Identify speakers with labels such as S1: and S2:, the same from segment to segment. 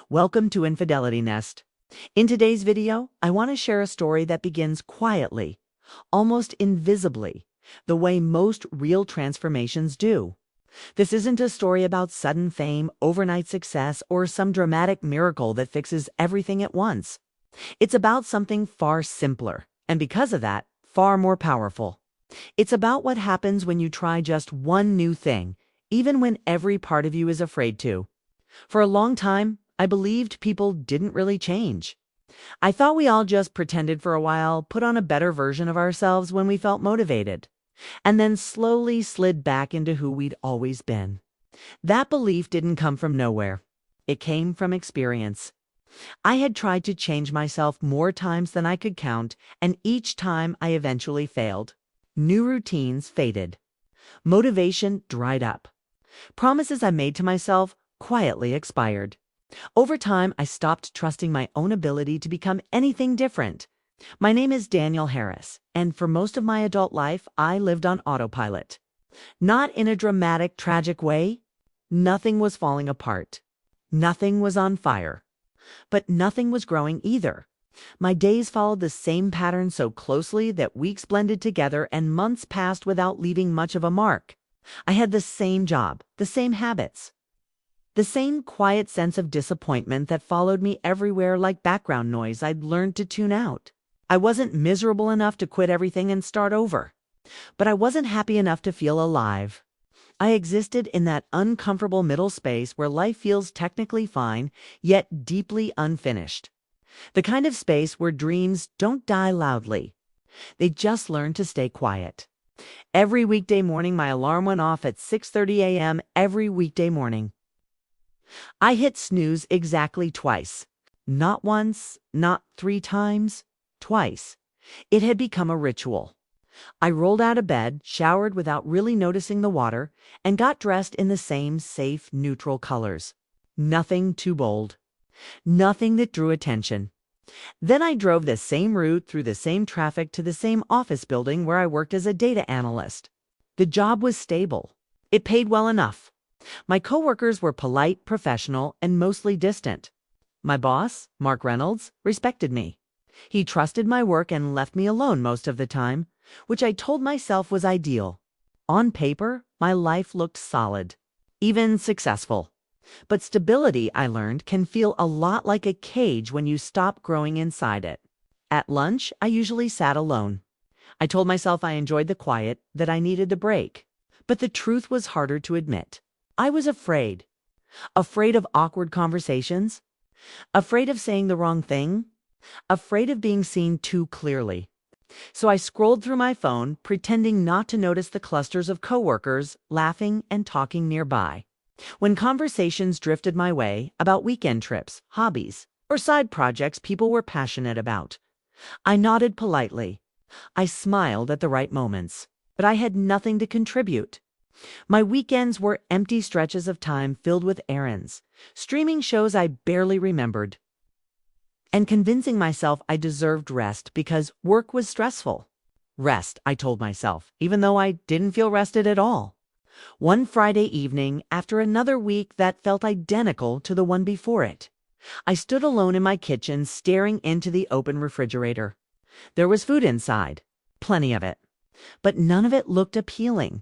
S1: Welcome to Infidelity Nest. In today's video, I want to share a story that begins quietly, almost invisibly, the way most real transformations do. This isn't a story about sudden fame, overnight success, or some dramatic miracle that fixes everything at once. It's about something far simpler, and because of that, far more powerful. It's about what happens when you try just one new thing, even when every part of you is afraid to. For a long time, I believed people didn't really change. I thought we all just pretended for a while, put on a better version of ourselves when we felt motivated, and then slowly slid back into who we'd always been. That belief didn't come from nowhere. It came from experience. I had tried to change myself more times than I could count, and each time I eventually failed. New routines faded. Motivation dried up. Promises I made to myself quietly expired. Over time, I stopped trusting my own ability to become anything different. My name is Daniel Harris, and for most of my adult life, I lived on autopilot. Not in a dramatic, tragic way. Nothing was falling apart. Nothing was on fire. But nothing was growing either. My days followed the same pattern so closely that weeks blended together and months passed without leaving much of a mark. I had the same job, the same habits. The same quiet sense of disappointment that followed me everywhere like background noise I'd learned to tune out. I wasn't miserable enough to quit everything and start over, but I wasn't happy enough to feel alive. I existed in that uncomfortable middle space where life feels technically fine, yet deeply unfinished. The kind of space where dreams don't die loudly. They just learn to stay quiet. Every weekday morning, my alarm went off at 6:30 a.m. every weekday morning. I hit snooze exactly twice. Not once, not 3 times, twice. It had become a ritual. I rolled out of bed, showered without really noticing the water, and got dressed in the same safe, neutral colors. Nothing too bold. Nothing that drew attention. Then I drove the same route through the same traffic to the same office building where I worked as a data analyst. The job was stable. It paid well enough. My coworkers were polite, professional, and mostly distant. My boss, Mark Reynolds, respected me. He trusted my work and left me alone most of the time, which I told myself was ideal. On paper, my life looked solid, even successful. But stability, I learned, can feel a lot like a cage when you stop growing inside it. At lunch, I usually sat alone. I told myself I enjoyed the quiet, that I needed the break. But the truth was harder to admit. I was afraid. Afraid of awkward conversations. Afraid of saying the wrong thing. Afraid of being seen too clearly. So I scrolled through my phone, pretending not to notice the clusters of coworkers laughing and talking nearby. When conversations drifted my way about weekend trips, hobbies, or side projects people were passionate about, I nodded politely. I smiled at the right moments, but I had nothing to contribute. My weekends were empty stretches of time filled with errands, streaming shows I barely remembered, and convincing myself I deserved rest because work was stressful. Rest, I told myself, even though I didn't feel rested at all. One Friday evening, after another week that felt identical to the one before it, I stood alone in my kitchen staring into the open refrigerator. There was food inside, plenty of it, but none of it looked appealing.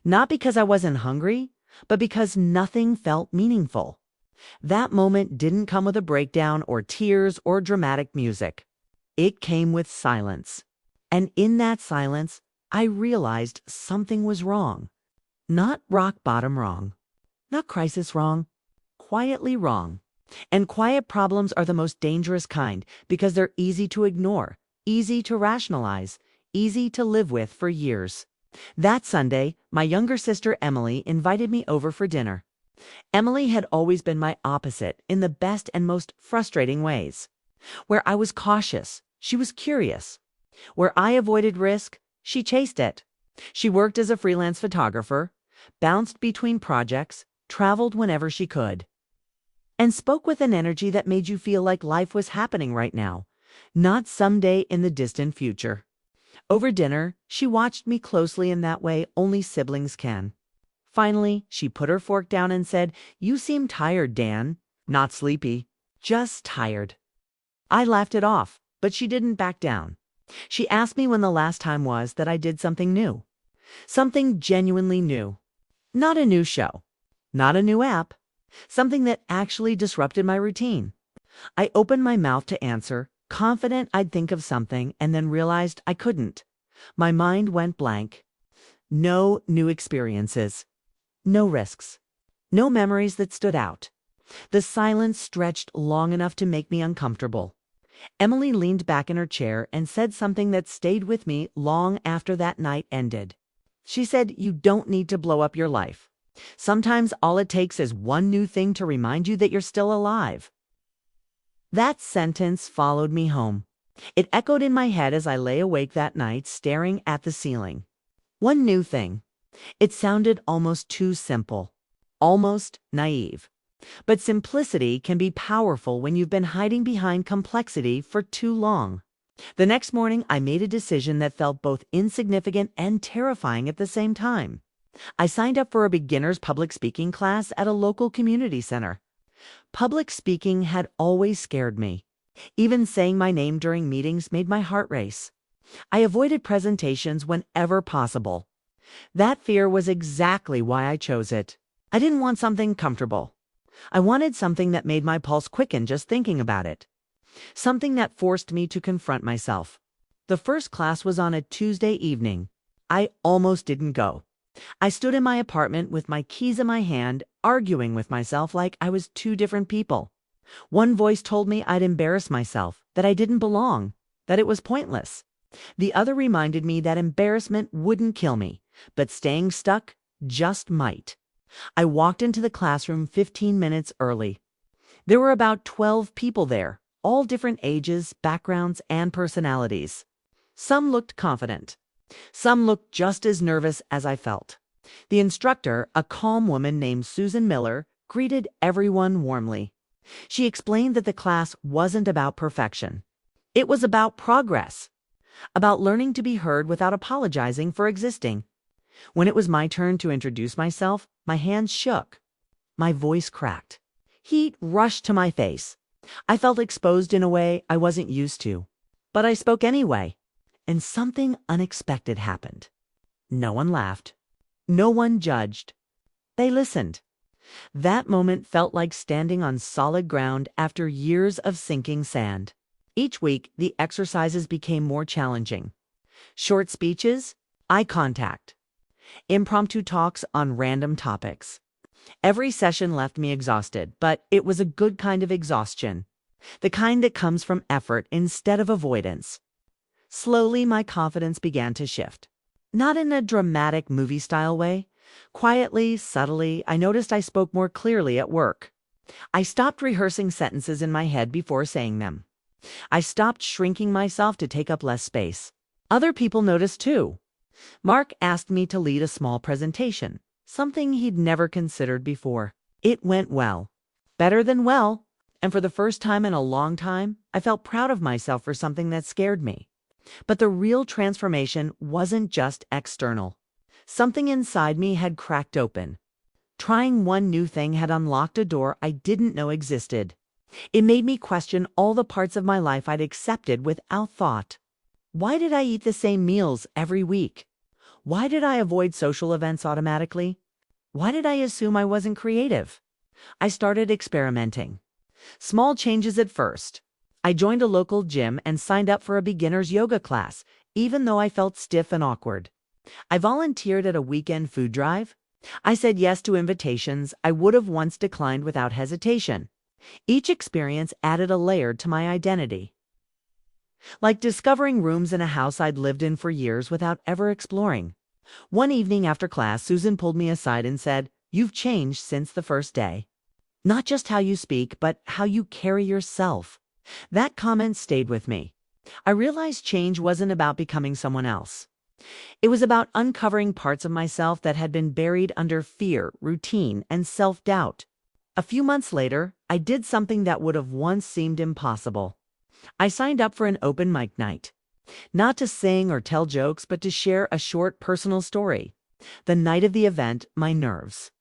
S1: Not because I wasn't hungry, but because nothing felt meaningful. That moment didn't come with a breakdown or tears or dramatic music. It came with silence. And in that silence, I realized something was wrong. Not rock bottom wrong. Not crisis wrong. Quietly wrong. And quiet problems are the most dangerous kind because they're easy to ignore, easy to rationalize, easy to live with for years. That Sunday, my younger sister Emily invited me over for dinner. Emily had always been my opposite in the best and most frustrating ways. Where I was cautious, she was curious. Where I avoided risk, she chased it. She worked as a freelance photographer, bounced between projects, traveled whenever she could, and spoke with an energy that made you feel like life was happening right now, not someday in the distant future. Over dinner, she watched me closely in that way only siblings can. Finally, she put her fork down and said, "You seem tired, Dan." Not sleepy, just tired. I laughed it off, but she didn't back down. She asked me when the last time was that I did something new. Something genuinely new. Not a new show. Not a new app. Something that actually disrupted my routine. I opened my mouth to answer, confident I'd think of something, and then realized I couldn't. My mind went blank. No new experiences. No risks. No memories that stood out. The silence stretched long enough to make me uncomfortable. Emily leaned back in her chair and said something that stayed with me long after that night ended. She said, "You don't need to blow up your life. Sometimes all it takes is one new thing to remind you that you're still alive." That sentence followed me home. It echoed in my head as I lay awake that night, staring at the ceiling. One new thing. It sounded almost too simple, almost naive. But simplicity can be powerful when you've been hiding behind complexity for too long. The next morning, I made a decision that felt both insignificant and terrifying at the same time. I signed up for a beginner's public speaking class at a local community center. Public speaking had always scared me. Even saying my name during meetings made my heart race. I avoided presentations whenever possible. That fear was exactly why I chose it. I didn't want something comfortable. I wanted something that made my pulse quicken just thinking about it. Something that forced me to confront myself. The first class was on a Tuesday evening. I almost didn't go. I stood in my apartment with my keys in my hand, arguing with myself like I was two different people. One voice told me I'd embarrass myself, that I didn't belong, that it was pointless. The other reminded me that embarrassment wouldn't kill me, but staying stuck just might. I walked into the classroom 15 minutes early. There were about 12 people there, all different ages, backgrounds, and personalities. Some looked confident. Some looked just as nervous as I felt. The instructor, a calm woman named Susan Miller, greeted everyone warmly. She explained that the class wasn't about perfection. It was about progress, about learning to be heard without apologizing for existing. When it was my turn to introduce myself, my hands shook. My voice cracked. Heat rushed to my face. I felt exposed in a way I wasn't used to. But I spoke anyway, and something unexpected happened. No one laughed. No one judged. They listened. That moment felt like standing on solid ground after years of sinking sand. Each week, the exercises became more challenging. Short speeches, eye contact, impromptu talks on random topics. Every session left me exhausted, but it was a good kind of exhaustion. The kind that comes from effort instead of avoidance. Slowly, my confidence began to shift. Not in a dramatic movie-style way. Quietly, subtly, I noticed I spoke more clearly at work. I stopped rehearsing sentences in my head before saying them. I stopped shrinking myself to take up less space. Other people noticed too. Mark asked me to lead a small presentation, something he'd never considered before. It went well. Better than well. And for the first time in a long time, I felt proud of myself for something that scared me. But the real transformation wasn't just external. Something inside me had cracked open. Trying one new thing had unlocked a door I didn't know existed. It made me question all the parts of my life I'd accepted without thought. Why did I eat the same meals every week? Why did I avoid social events automatically? Why did I assume I wasn't creative? I started experimenting. Small changes at first. I joined a local gym and signed up for a beginner's yoga class, even though I felt stiff and awkward. I volunteered at a weekend food drive. I said yes to invitations I would have once declined without hesitation. Each experience added a layer to my identity. Like discovering rooms in a house I'd lived in for years without ever exploring. One evening after class, Susan pulled me aside and said, "You've changed since the first day. Not just how you speak, but how you carry yourself." That comment stayed with me. I realized change wasn't about becoming someone else. It was about uncovering parts of myself that had been buried under fear, routine, and self-doubt. A few months later, I did something that would have once seemed impossible. I signed up for an open mic night. Not to sing or tell jokes, but to share a short personal story. The night of the event, my nerves,